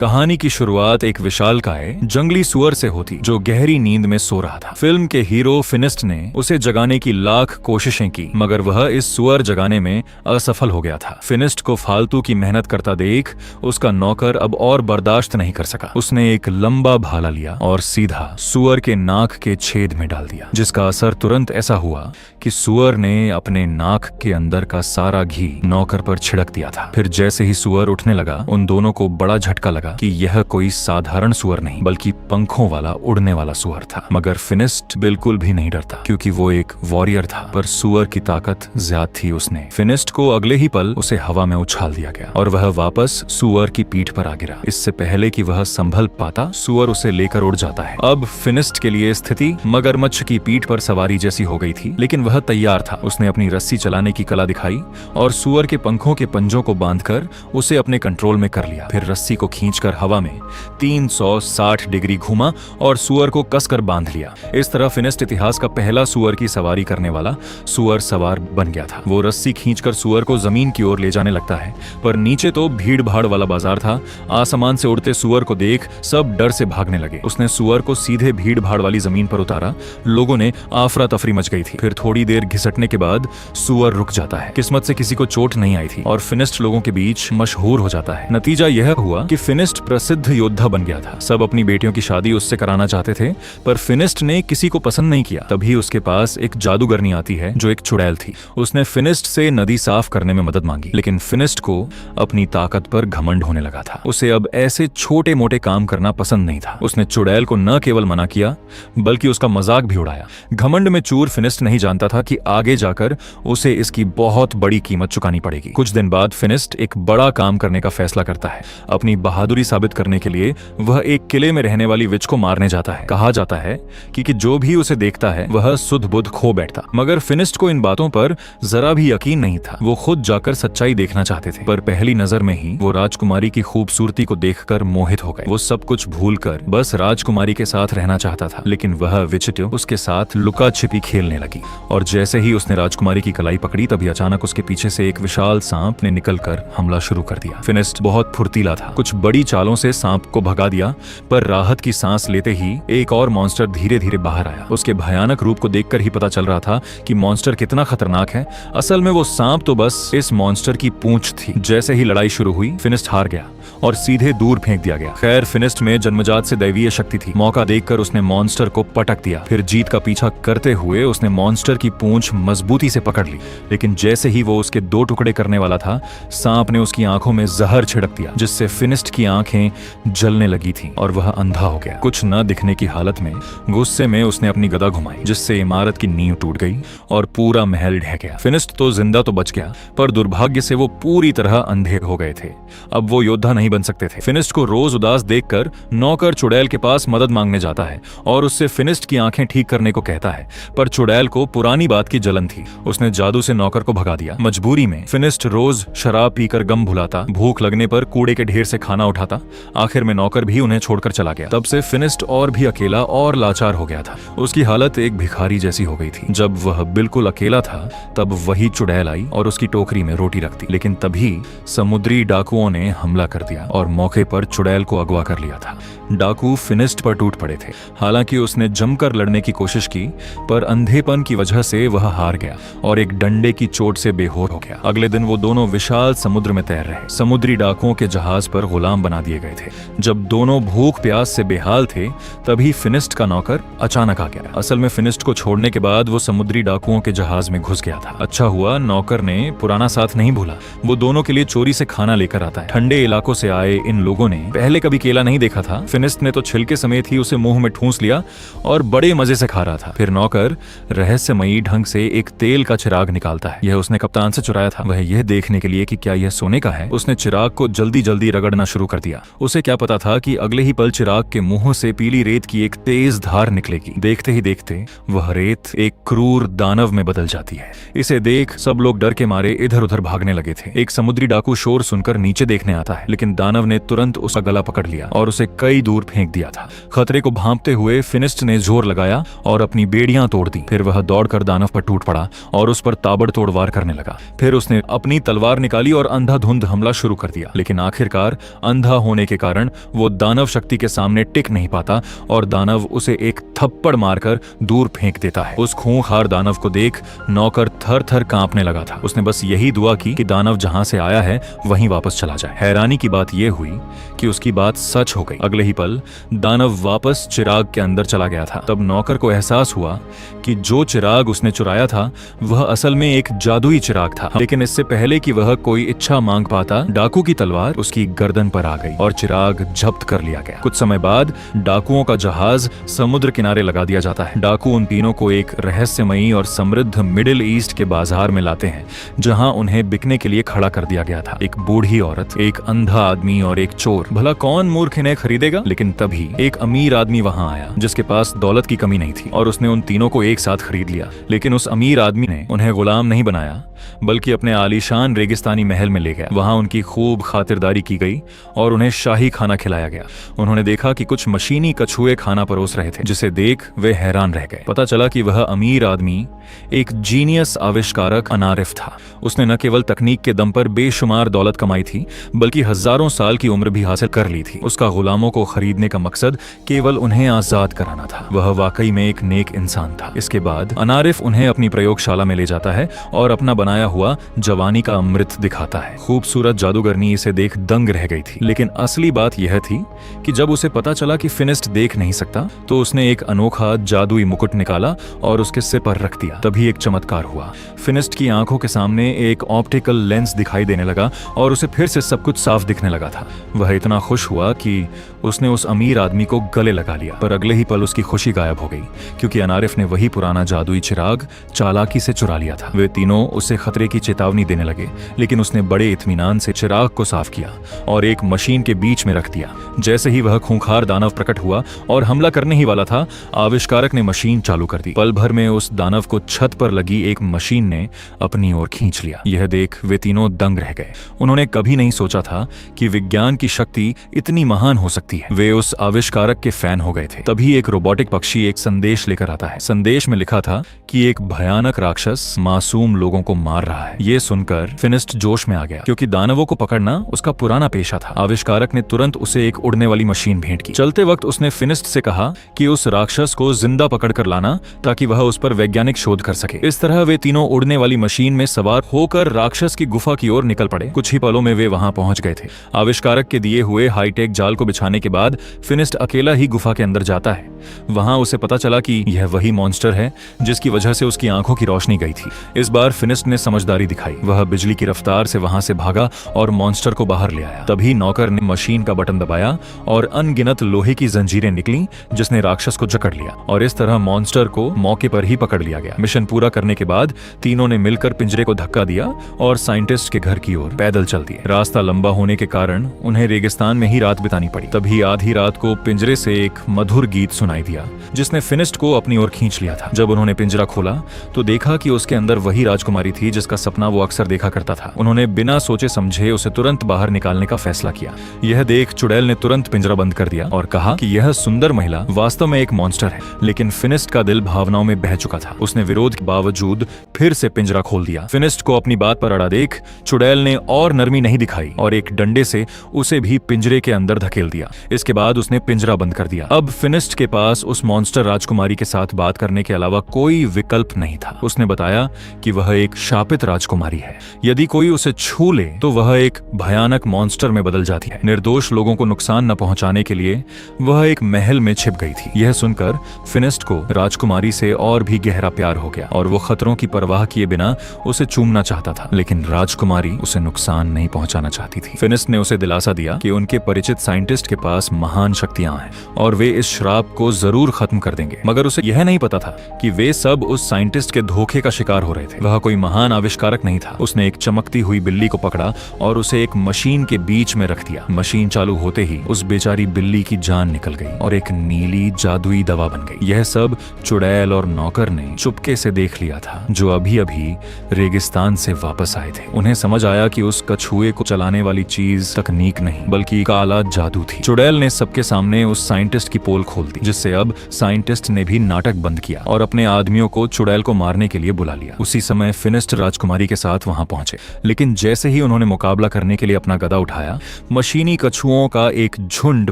कहानी की शुरुआत एक विशालकाय जंगली सुअर से होती जो गहरी नींद में सो रहा था। फिल्म के हीरो फिनिस्ट ने उसे जगाने की लाख कोशिशें की, मगर वह इस सुअर जगाने में असफल हो गया था। फिनिस्ट को फालतू की मेहनत करता देख उसका नौकर अब और बर्दाश्त नहीं कर सका। उसने एक लंबा भाला लिया और सीधा सुअर के नाक के छेद में डाल दिया, जिसका असर तुरंत ऐसा हुआ कि सुअर ने अपने नाक के अंदर का सारा घी नौकर पर छिड़क दिया था। फिर जैसे ही सुअर उठने लगा, उन दोनों को बड़ा झटका लगा कि यह कोई साधारण सुअर नहीं बल्कि पंखों वाला उड़ने वाला सुअर था। मगर फिनिस्ट बिल्कुल भी नहीं डरता, क्योंकि वो एक वॉरियर था, पर सुअर की ताकत ज्यादा थी। उसने फिनिस्ट को अगले ही पल उसे हवा में उछाल दिया गया और वह वापस सुअर की पीठ पर आ गिरा। इससे पहले कि वह संभल पाता, सुअर उसे लेकर उड़ जाता है। अब फिनिस्ट के लिए स्थिति मगरमच्छ की पीठ पर सवारी जैसी हो गई थी, लेकिन वह तैयार था। उसने अपनी रस्सी चलाने की कला दिखाई और सुअर के पंखों के पंजों को बांधकर उसे अपने कंट्रोल में कर लिया। फिर रस्सी को खींचकर हवा में 360 डिग्री घुमा और सुअर को कसकर बांध लिया। इस तरह फिनिस्ट इतिहास का पहला सुअर की सवारी करने वाला सुअर सवार बन गया था। वो रस्सी खींचकर सुअर को जमीन की ओर ले जाने लगता है, पर नीचे तो भीड़ भाड़ वाला बाजार था। आसमान से उड़ते सुअर को देख सब डर से भागने लगे। उसने सुअर को सीधे भीड़ भाड़ वाली जमीन पर उतारा। लोगों ने आफरा तफरी मच गई थी। फिर थोड़ी देर घिसटने के बाद सुअर रुक जाता है। किस्मत से किसी को चोट नहीं आई थी और फिनिस्ट लोगों के बीच मशहूर हो जाता है। नतीजा यह हुआ कि फिनिस्ट प्रसिद्ध योद्धा बन गया था। सब अपनी बेटियों की शादी उससे कराना चाहते थे, पर फिनिस्ट ने किसी को पसंद नहीं किया। तभी उसके पास एक जादूगरनी आती है जो एक चुड़ैल थी। उसने फिनिस्ट से नदी साफ करने में मदद मांगी, लेकिन फिनिस्ट को अपनी ताकत पर घमंड होने लगा था। उसे अब ऐसे छोटे मोटे काम करना पसंद नहीं था। उसने चुड़ैल को न केवल मना किया बल्कि उसका मजाक भी उड़ाया। घमंड में चूर फिनिस्ट नहीं जानता था कि आगे जाकर उसे इसकी बहुत बड़ी कीमत चुकानी पड़ेगी। कुछ दिन बाद फिनिस्ट एक बड़ा काम करने का फैसला करता है। अपनी बहादुरी साबित करने के लिए वह एक किले में रहने वाली विच को मारने जाता है। कहा जाता है कि जो भी उसे देखता है वह सुध बुध खो बैठता। मगर फिनिस्ट को इन बातों पर जरा भी यकीन नहीं था। वो खुद जाकर सच्चाई देखना चाहते थे, पर पहली नजर में ही वो राजकुमारी की खूबसूरती को देखकर मोहित हो गए। वो सब कुछ भूलकर बस राजकुमारी के साथ रहना चाहता था, लेकिन वह विचित्र उसके साथ लुका छिपी खेलने लगी। और जैसे ही उसने राजकुमारी की कलाई पकड़ी, तभी अचानक उसके पीछे से एक विशाल सांप ने निकलकर हमला शुरू कर दिया। फिनिस्ट बहुत फुर्तीला था। कुछ बड़ी चालों से सांप को भगा दिया, पर राहत की सांस लेते ही एक और मॉन्स्टर धीरे धीरे बाहर आया। उसके भयानक रूप को देखकर ही पता चल रहा था कि मॉन्स्टर कितना खतरनाक है। असल में वो सांप तो बस इस मॉन्स्टर की पूंछ थी। जैसे ही लड़ाई शुरू हुई, फिनिस्ट हार गया और सीधे दूर फेंक दिया गया। खैर, फिनिस्ट में जन्मजात से दैवीय शक्ति थी। मौका देखकर उसने मॉन्स्टर को पटक दिया। फिर जीत का पीछा करते हुए उसने मॉन्स्टर की पूंछ मजबूती से पकड़ ली, लेकिन जैसे ही वो उसके दो टुकड़े करने वाला था, सांप ने उसकी आंखों में जहर छिड़क दिया, जिससे फिनिस्ट की आंखें जलने लगी थी और वह अंधा हो गया। कुछ न दिखने की हालत में गुस्से में उसने अपनी गदा घुमाई, जिससे इमारत की नींव टूट गई और पूरा महल ढह गया। फिनिस्ट तो जिंदा तो बच गया, पर दुर्भाग्य से वो पूरी तरह अंधे हो गए थे। अब वो योद्धा नहीं बन सकते थे। फिनिस्ट को रोज उदास देखकर नौकर चुड़ैल के पास मदद मांगने जाता है और उससे फिनिस्ट की आंखें ठीक करने को कहता है, पर चुड़ैल को पुरानी बात की जलन थी। उसने जादू से नौकर को भगा दिया। मजबूरी में फिनिस्ट रोज शराब पीकर गम भुलाता, भूख लगने पर कूड़े के ढेर से खाना उठाता। आखिर में नौकर भी उन्हें छोड़कर चला गया। तब से फिनिस्ट और भी अकेला और लाचार हो गया था। उसकी हालत एक भिखारी जैसी हो गई थी। जब वह बिल्कुल अकेला था, तब वही चुड़ैल आई और उसकी टोकरी में रोटी रख दी। लेकिन तभी समुद्री डाकुओं ने हमला कर दिया और मौके पर चुड़ैल को अगवा कर लिया था। डाकू फिनिस्ट पर टूट पड़े थे। हालांकि उसने जमकर लड़ने की कोशिश की, पर अंधेपन की वजह से वह हार गया और एक डंडे की चोट से बेहोश हो गया। अगले दिन वो दोनों विशाल समुद्र में तैर रहे। समुद्री डाकुओं के जहाज पर गुलाम बना दिए गए थे। जब दोनों भूख प्यास से बेहाल थे, तभी फिनिस्ट का नौकर अचानक आ गया। असल में फिनिस्ट को छोड़ने के बाद वो समुद्री डाकुओं के जहाज में घुस गया था। अच्छा हुआ नौकर ने पुराना साथ नहीं भूला। वो दोनों के लिए चोरी से खाना लेकर आता है। ठंडे इलाकों से आए इन लोगों ने पहले कभी केला नहीं देखा था। फिनिस्ट ने तो छिलके समेत ही उसे मुंह में ठूंस लिया और बड़े मजे से खा रहा था। फिर नौकर रहस्यमयी ढंग से एक तेल का चिराग निकालता है। यह उसने कप्तान से चुराया था। वह यह देखने के लिए कि क्या यह सोने का है, उसने चिराग को जल्दी जल्दी रगड़ना शुरू कर दिया। उसे क्या पता था कि अगले ही पल चिराग के मुंह से पीली रेत की एक तेज धार निकलेगी। देखते ही देखते वह रेत एक क्रूर दानव में बदल जाती है। इसे देख सब लोग डर के मारे इधर उधर भागने लगे थे। एक समुद्री डाकू शोर सुनकर नीचे देखने आता है, लेकिन दानव ने तुरंत उसका गला पकड़ लिया और उसे कई दूर फेंक दिया था। खतरे को भांपते हुए फिनिस्ट ने जोर लगाया और अपनी बेड़ियां तोड़ दी। फिर वह दौड़कर दानव पर टूट पड़ा और उस पर ताबड़तोड़ वार करने लगा। फिर उसने अपनी तलवार निकाली और अंधाधुंध हमला शुरू कर दिया, लेकिन आखिरकार अंधा अंधा होने के कारण वो दानव शक्ति के सामने टिक नहीं पाता और दानव उसे एक थप्पड़ मारकर दूर फेंक देता है। उस खूंखार दानव को देख नौकर थर थर कांपने लगा था। उसने बस यही दुआ की कि दानव जहां से आया है वहीं वापस चला जाए। हैरानी की बात यह हुई कि उसकी बात सच हो गई। अगले ही पल दानव वापस चिराग के अंदर चला गया था। तब नौकर को एहसास हुआ कि जो चिराग उसने चुराया था वह असल में एक जादुई चिराग था। लेकिन इससे पहले कि वह कोई इच्छा मांग पाता, डाकू की तलवार उसकी गर्दन पर आ गई और चिराग जब्त कर लिया गया। कुछ समय बाद डाकुओं का जहाज समुद्र किनारे लगा दिया जाता है। डाकू उन तीनों को एक रहस्यमयी और समृद्ध मिडिल ईस्ट के बाजार में लाते हैं, जहां उन्हें बिकने के लिए खड़ा कर दिया गया था। एक बूढ़ी औरत, एक अंधा आदमी और एक चोर। भला कौन मूर्ख इन्हें खरीदेगा? लेकिन तभी एक अमीर आदमी वहां आया जिसके पास दौलत की कमी नहीं थी और उसने उन तीनों को एक साथ खरीद लिया। लेकिन उस अमीर आदमी ने उन्हें गुलाम नहीं बनाया बल्कि अपने आलीशान रेगिस्तानी महल में ले गया। वहां उनकी खूब खातिरदारी की गई और उन्हें शाही खाना खिलाया गया। उन्होंने देखा कि कुछ मशीनी कछुए खाना परोस रहे थे, जिसे देख वे हैरान रह गए। पता चला कि वह अमीर आदमी एक जीनियस आविष्कारक अनारिफ था। उसने न केवल तकनीक के दम पर बेशुमार दौलत कमाई थी बल्कि हजारों साल की उम्र भी हासिल कर ली थी। उसका गुलामों को खरीदने का मकसद केवल उन्हें आजाद कराना था। वह वाकई में एक नेक इंसान था। इसके बाद अनारिफ उन्हें अपनी प्रयोगशाला में ले जाता है और अपना बनाया हुआ जवानी का अमृत दिखाता है। खूबसूरत जादूगरनी इसे देख दंग रह गई थी। लेकिन असली बात यह थी कि जब उसे पता चला कि फिनिस्ट देख नहीं सकता तो उसने एक अनोखा जादुई मुकुट निकाला और उसके सिर पर रख दिया। तभी एक चमत्कार हुआ। फिनिस्ट की आंखों के सामने एक ऑप्टिकल लेंस दिखाई देने लगा और उसे फिर से सब कुछ साफ दिखने लगा था। वह इतना खुश हुआ कि उसने उस अमीर आदमी को गले लगा लिया। पर अगले ही पल उसकी खुशी गायब हो गई क्योंकि अनारिफ ने वही पुराना जादुई चिराग चालाकी से चुरा लिया था। वे तीनों उसे खतरे की चेतावनी देने लगे, लेकिन उसने बड़े इत्मीनान से चिराग को साफ किया और एक मशीन के बीच में रख दिया। जैसे ही वह खूंखार दानव प्रकट हुआ और हमला करने ही वाला था, आविष्कारक ने मशीन चालू कर दी। पल भर में उस दानव को छत पर लगी एक मशीन ने अपनी ओर खींच लिया। यह देख वे तीनों दंग रह गए। उन्होंने कभी नहीं सोचा था कि विज्ञान की शक्ति इतनी महान हो सकती है। वे उस आविष्कारक के फैन हो गए थे। तभी एक रोबोटिक पक्षी एक संदेश लेकर आता है। संदेश में लिखा था कि एक भयानक राक्षस मासूम लोगों को मार रहा है। ये सुनकर फिनिस्ट जोश में आ गया क्योंकि दानवों को पकड़ना उसका पुराना पेशा था। आविष्कारक ने तुरंत उसे एक उड़ने वाली मशीन भेंट की। चलते वक्त उसने फिनिस्ट से कहा कि उस राक्षस को जिंदा पकड़कर लाना ताकि वह उस पर वैज्ञानिक शोध कर सके। इस तरह वे तीनों उड़ने वाली मशीन में सवार होकर राक्षस की गुफा की ओर निकल पड़े। कुछ ही पलों में वे वहां पहुंच गए थे। आविष्कारक के दिए हुए हाईटेक जाल को बिछाने के बाद फिनिस्ट अकेला ही गुफा के अंदर जाता है। वहां उसे पता चला कि यह वही मॉन्स्टर है जिसकी वजह से उसकी आंखों की रोशनी गई थी। इस बार फिनिस्ट ने समझदारी दिखाई। वह बिजली की रफ्तार से वहां से भागा और मॉन्स्टर को बाहर ले आया। तभी नौकर ने मशीन का बटन दबाया और अनगिनत लोहे की जंजीरें निकली जिसने राक्षस को जकड़ लिया और इस तरह मॉन्स्टर को मौके पर ही पकड़ लिया गया। मिशन पूरा करने के बाद तीनों ने मिलकर पिंजरे को धक्का दिया और साइंटिस्ट के घर की ओर पैदल चल दिए। रास्ता लंबा होने के कारण उन्हें रेगिस्तान में ही रात बितानी पड़ी। तभी आधी रात को पिंजरे से एक मधुर गीत सुनाई दिया जिसने फिनिस्ट को अपनी ओर खींच लिया था। जब उन्होंने पिंजरा खोला तो देखा कि उसके अंदर वही राजकुमारी थी जिसका सपना वो अक्सर देखा करता था। उन्होंने बिना सोचे समझे उसे तुरंत बाहर निकालने का फैसला किया। यह देख चुड़ैल ने तुरंत पिंजरा बंद कर दिया और कहा कि यह सुंदर महिला वास्तव में एक मॉन्स्टर है। लेकिन फिनिस्ट का दिल भावनाओं में बह चुका था। उसने विरोध के बावजूद फिर से पिंजरा खोल दिया। फिनिस्ट को अपनी बात पर अड़ा देख चुड़ैल ने और नरमी नहीं दिखाई और एक डंडे से उसे भी पिंजरे के अंदर धकेल दिया। इसके बाद उसने पिंजरा बंद कर दिया। अब फिनिस्ट के पास उस मॉन्स्टर राजकुमारी के साथ बात करने के अलावा कोई विकल्प नहीं था। उसने बताया कि वह एक शापित राजकुमारी है। यदि कोई उसे छू ले तो वह एक भयानक मॉन्स्टर में बदल जाती है। निर्दोष लोगों को नुकसान न पहुंचाने के लिए वह एक महल में छिप गई थी। यह सुनकर फिनिस्ट को राजकुमारी से और भी गहरा प्यार हो गया और वो खतरों की परवाह किए बिना उसे चूमना चाहता था। लेकिन राजकुमारी उसे नुकसान नहीं पहुंचाना चाहती थी। फिनिस्ट ने उसे दिलासा दिया कि उनके परिचित साइंटिस्ट के पास महान शक्तियां हैं और वे इस श्राप को जरूर खत्म कर देंगे। मगर उसे यह नहीं पता था कि वे सब उस साइंटिस्ट के धोखे का शिकार हो रहे थे। वह कोई महान आविष्कारक नहीं था। उसने एक चमकती हुई बिल्ली को पकड़ा और उसे एक मशीन के बीच में रख दिया। मशीन चालू होते ही उस बेचारी बिल्ली की जान निकल गई और एक नीली जादुई दवा बन गई। यह सब चुड़ैल और नौकर ने चुपके से देख लिया था, जो अभी अभी रेगिस्तान से वापस आए थे। उन्हें समझ आया कि उस कछुए को चलाने वाली चीज तकनीक नहीं बल्कि काला जादू थी। चुड़ैल ने सबके सामने उस साइंटिस्ट की पोल खोल दी, जिससे अब साइंटिस्ट ने भी नाटक बंद किया और अपने आदमियों को चुड़ैल को मारने के लिए बुला लिया। उसी समय फिनिस्ट फिनिस्ट राजकुमारी के साथ वहां पहुंचे, लेकिन जैसे ही उन्होंने मुकाबला करने के लिए अपना गदा उठाया, मशीनी कछुओं का एक झुंड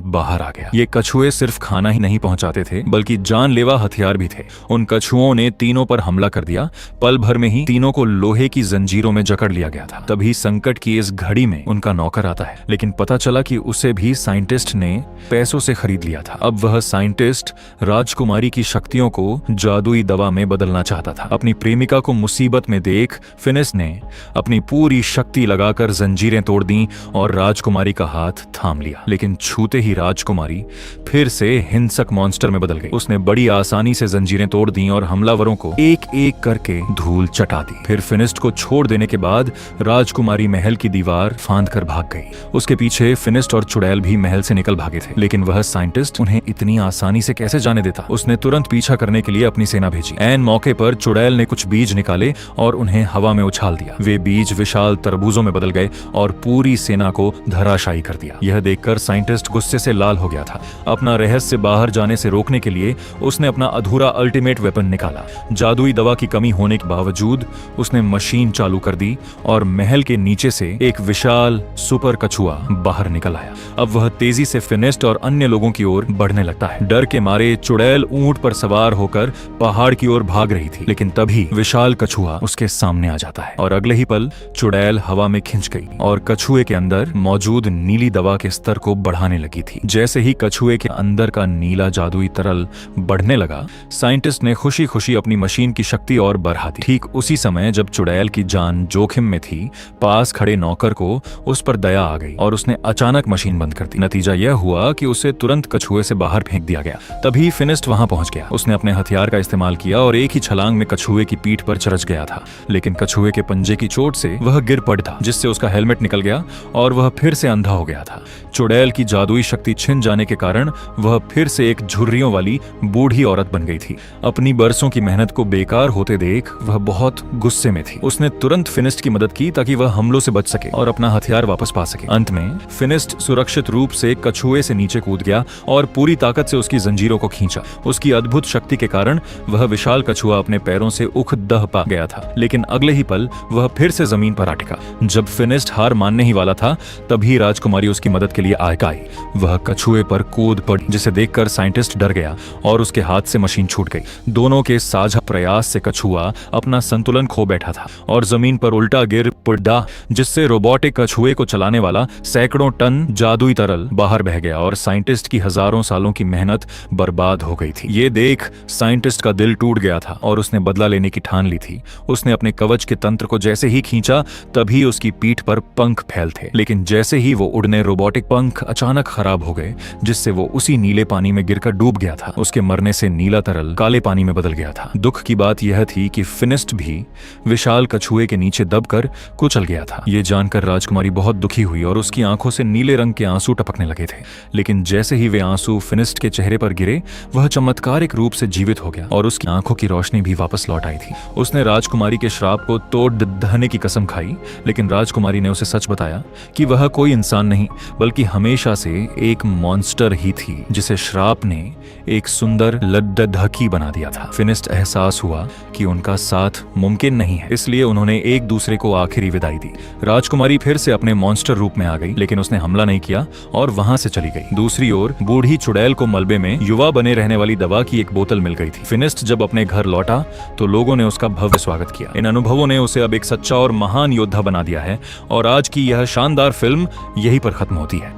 बाहर आ गया। ये कछुए सिर्फ खाना ही नहीं पहुंचाते थे, बल्कि जानलेवा हथियार भी थे। उन कछुओं ने तीनों पर हमला कर दिया। पल भर में ही तीनों को लोहे की जंजीरों में जकड़ लिया गया था। तभी संकट की इस घड़ी में उनका नौकर आता है, लेकिन पता चला कि उसे भी साइंटिस्ट ने पैसों से खरीद लिया था। अब वह साइंटिस्ट राजकुमारी की शक्तियों को जादुई दवा में बदलना चाहता था। अपनी प्रेमिका को मुसीबत में देख फिनिस ने अपनी पूरी शक्ति लगाकर जंजीरें तोड़ दी और राजकुमारी का हाथ थाम लिया, लेकिन छूते ही राजकुमारी फिर से हिंसक मॉन्स्टर में बदल गई। उसने बड़ी आसानी से जंजीरें तोड़ दी और हमलावरों को एक एक करके धूल चटा दी। फिर फिनिस्ट को छोड़ देने के बाद राजकुमारी महल की दीवार फांद कर भाग गई। उसके पीछे फिनिस्ट और चुड़ैल भी महल से निकल भागे थे, लेकिन वह साइंटिस्ट उन्हें इतनी आसानी से कैसे जाने देता। उसने तुरंत पीछा करने के लिए अपनी सेना भेजी। ऐन मौके पर चुड़ैल ने कुछ बीज निकाले और उन्हें हवा में उछाल दिया। वे बीज विशाल तरबूजों में बदल गए और पूरी सेना को धराशायी कर दिया। यह देखकर साइंटिस्ट गुस्से से लाल हो गया था। अपना रहस्य बाहर जाने से रोकने के लिए उसने अपना अधूरा अल्टीमेट वेपन निकाला। जादुई दवा की कमी होने के बावजूद उसने मशीन चालू कर दी और महल के नीचे से एक विशाल सुपर कछुआ बाहर निकल आया। अब वह तेजी से फिनिस्ट और अन्य लोगों की ओर बढ़ने लगता है। डर के मारे चुड़ैल ऊंट पर सवार होकर पहाड़ की ओर भाग रही थी, लेकिन तभी विशाल कछुआ उसके सामने आ जाता है और अगले ही पल चुड़ैल हवा में खिंच गई और कछुए के अंदर मौजूद नीली दवा के स्तर को बढ़ाने लगी थी। जैसे ही कछुए के अंदर का नीला जादुई तरल बढ़ने लगा, साइंटिस्ट ने खुशी खुशी अपनी मशीन की शक्ति और बढ़ा दी। ठीक उसी समय जब चुड़ैल की जान जोखिम में थी, पास खड़े नौकर को उस पर दया आ गई और उसने अचानक मशीन बंद कर दी। नतीजा यह हुआ कि उसे तुरंत कछुए से बाहर फेंक दिया गया। तभी फिनिस्ट वहां पहुंच गया। उसने अपने हथियार का इस्तेमाल किया और एक ही छलांग में कछुए की पीठ पर चरच गया था, लेकिन कछुए के पंजे की चोट से वह गिर पड़ा, जिससे उसका हेलमेट निकल गया और वह फिर से अंधा हो गया था। चुड़ैल की जादुई शक्ति छिन जाने के कारण वह फिर से एक झुर्रियों वाली बूढ़ी औरत बन गई थी। अपनी बरसों की मेहनत को बेकार होते देख वह बहुत गुस्से में थी। उसने तुरंत फिनिस्ट की मदद की ताकि वह हमलों से बच सके और अपना हथियार वापस पा सके। अंत में फिनिस्ट सुरक्षित रूप से कछुए से नीचे कूद गया और पूरी ताकत से उसकी जंजीरों को खींचा। उसकी अद्भुत शक्ति के कारण वह विशाल कछुआ अपने पैरों से उख दह पा गया था, लेकिन अगले ही पल वह फिर से जमीन पर आ टिका। जब फिनिस्ट हार मानने ही वाला था, तभी राजकुमारी उसकी मदद के लिए आगे आई। वह कछुए पर कूद पड़ी, जिसे देखकर साइंटिस्ट डर गया और उसके हाथ से मशीन छूट गई। दोनों के साझा प्रयास से कछुआ अपना संतुलन खो बैठा था और जमीन पर उल्टा गिर पड़ा, जिससे रोबोटिक कछुए को चलाने वाला सैकड़ों टन जादुई तरल बाहर बह गया और साइंटिस्ट की हजारों सालों की मेहनत बर्बाद हो गई थी। ये देख साइंटिस्ट का दिल टूट गया था और उसने बदला लेने की ठान ली थी। उसने अपने कवच के तंत्र को जैसे ही खींचा, तभी उसकी पीठ पर पंख फैल थे, लेकिन जैसे ही वो उड़ने रोबोटिक पंख अचानक खराब हो गए, जिससे वो उसी नीले पानी में गिरकर डूब गया था। उसके मरने से नीला तरल काले पानी में बदल गया था। दुख की बात यह थी कि फिनिस्ट भी विशाल कछुए के नीचे दबकर कुचल गया था। ये जानकर राजकुमारी बहुत दुखी हुई और उसकी आंखों से नीले रंग के आंसू टपकने लगे थे, लेकिन जैसे ही वे आंसू फिनिस्ट के चेहरे पर गिरे, वह चमत्कारिक रूप से जीवित हो गया और उसकी आंखों की रोशनी भी वापस लौट आई थी। उसने राजकुमारी के श्राप को तोड़ दहने की कसम खाई, लेकिन राजकुमारी ने उसे सच बताया कि वह कोई इंसान नहीं, बल्कि हमेशा से एक मॉन्स्टर ही थी, जिसे श्राप ने एक सुंदर लद्दढ़की बना दिया था। फिनिस्ट एहसास हुआ कि उनका साथ मुमकिन नहीं है, इसलिए उन्होंने एक दूसरे को आखिरी विदाई दी। राजकुमारी फिर से अपने मॉन्स्टर रूप में आ गई, लेकिन उसने हमला नहीं किया और वहां से चली गई। दूसरी ओर बूढ़ी चुड़ैल को मलबे में युवा बने रहने वाली दवा की एक बोतल मिल गई थी। फिनिस्ट जब अपने घर लौटा तो लोगों ने उसका भव्य स्वागत किया। इन अनुभवों ने उसे अब एक सच्चा और महान योद्धा बना दिया है और आज की यह शानदार फिल्म यहीं पर खत्म होती है।